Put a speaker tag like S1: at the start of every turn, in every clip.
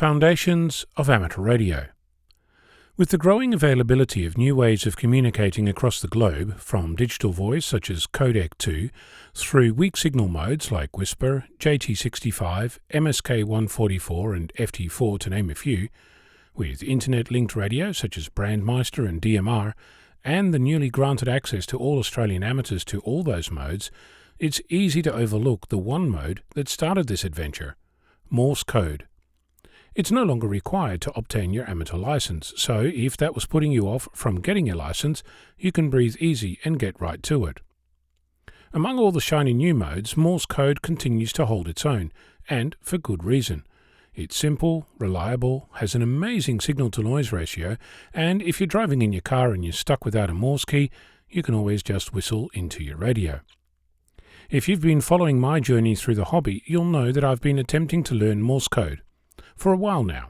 S1: Foundations of Amateur Radio. With the growing availability of new ways of communicating across the globe, from digital voice such as Codec 2, through weak signal modes like Whisper, JT65, MSK144 and FT4 to name a few, with internet-linked radio such as Brandmeister and DMR, and the newly granted access to all Australian amateurs to all those modes, it's easy to overlook the one mode that started this adventure, Morse Code. It's no longer required to obtain your amateur license, so if that was putting you off from getting your license, you can breathe easy and get right to it. Among all the shiny new modes, Morse Code continues to hold its own, and for good reason. It's simple, reliable, has an amazing signal-to-noise ratio, and if you're driving in your car and you're stuck without a Morse key, you can always just whistle into your radio. If you've been following my journey through the hobby, you'll know that I've been attempting to learn Morse Code for a while now.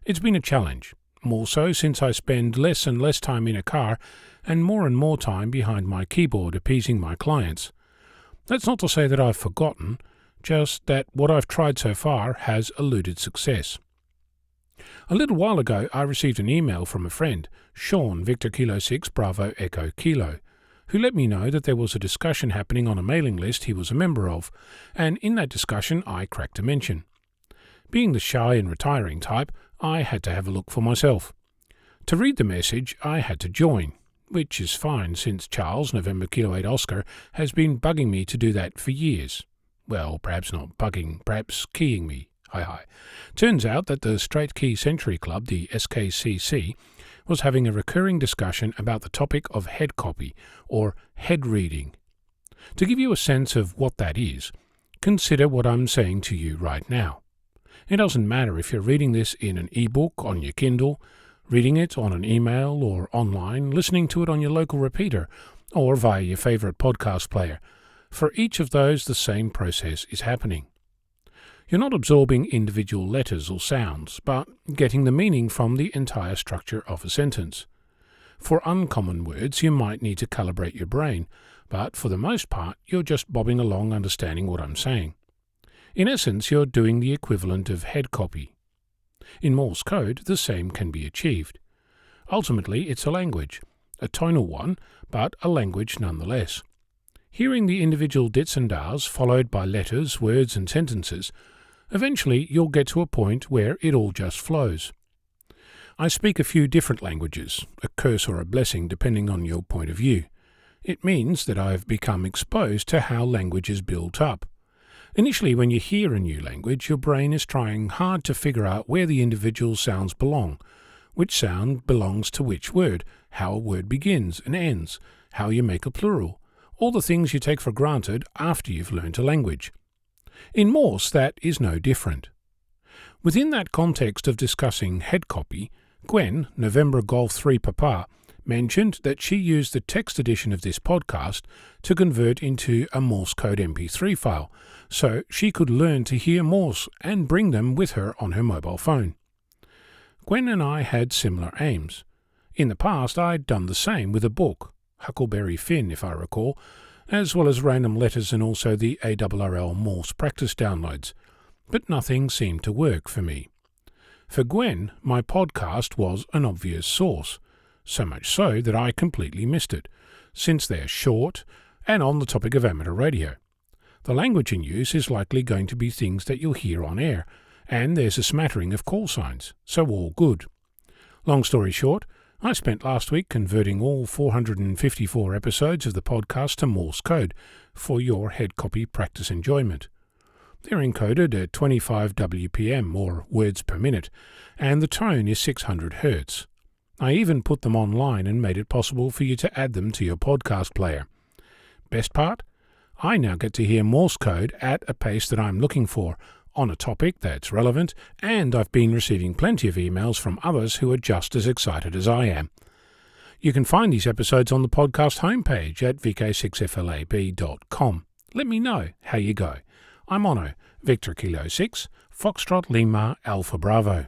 S1: It's been a challenge, more so since I spend less and less time in a car and more time behind my keyboard appeasing my clients. That's not to say that I've forgotten, just that what I've tried so far has eluded success. A little while ago I received an email from a friend, Sean Victor Kilo 6 Bravo Echo Kilo, who let me know that there was a discussion happening on a mailing list he was a member of, and in that discussion I cracked a mention. Being the shy and retiring type, I had to have a look for myself. To read the message, I had to join, which is fine since Charles, November Kilo 8 Oscar, has been bugging me to do that for years. Well, perhaps not bugging, perhaps keying me. Hi. Turns out that the Straight Key Century Club, the SKCC, was having a recurring discussion about the topic of head copy, or head reading. To give you a sense of what that is, consider what I'm saying to you right now. It doesn't matter if you're reading this in an e-book on your Kindle, reading it on an email or online, listening to it on your local repeater, or via your favorite podcast player. For each of those, the same process is happening. You're not absorbing individual letters or sounds, but getting the meaning from the entire structure of a sentence. For uncommon words, you might need to calibrate your brain, but for the most part, you're just bobbing along understanding what I'm saying. In essence, you're doing the equivalent of head copy. In Morse code, the same can be achieved. Ultimately, it's a language, a tonal one, but a language nonetheless. Hearing the individual dits and dars followed by letters, words and sentences, eventually you'll get to a point where it all just flows. I speak a few different languages, a curse or a blessing depending on your point of view. It means that I've become exposed to how language is built up. Initially, when you hear a new language, your brain is trying hard to figure out where the individual sounds belong, which sound belongs to which word, how a word begins and ends, how you make a plural, all the things you take for granted after you've learnt a language. In Morse, that is no different. Within that context of discussing head copy, Gwen, November Golf 3 Papa, mentioned that she used the text edition of this podcast to convert into a Morse code MP3 file, so she could learn to hear Morse and bring them with her on her mobile phone. Gwen and I had similar aims. In the past, I'd done the same with a book, Huckleberry Finn if I recall, as well as random letters and also the ARRL Morse practice downloads, but nothing seemed to work for me. For Gwen, my podcast was an obvious source, so much so that I completely missed it, since they're short and on the topic of amateur radio. The language in use is likely going to be things that you'll hear on air, and there's a smattering of call signs, so all good. Long story short, I spent last week converting all 454 episodes of the podcast to Morse code for your head copy practice enjoyment. They're encoded at 25 WPM, or words per minute, and the tone is 600 Hz. I even put them online and made it possible for you to add them to your podcast player. Best part? I now get to hear Morse code at a pace that I'm looking for, on a topic that's relevant, and I've been receiving plenty of emails from others who are just as excited as I am. You can find these episodes on the podcast homepage at vk6flab.com. Let me know how you go. I'm Ono, Victor Kilo 6, Foxtrot Lima Alpha Bravo.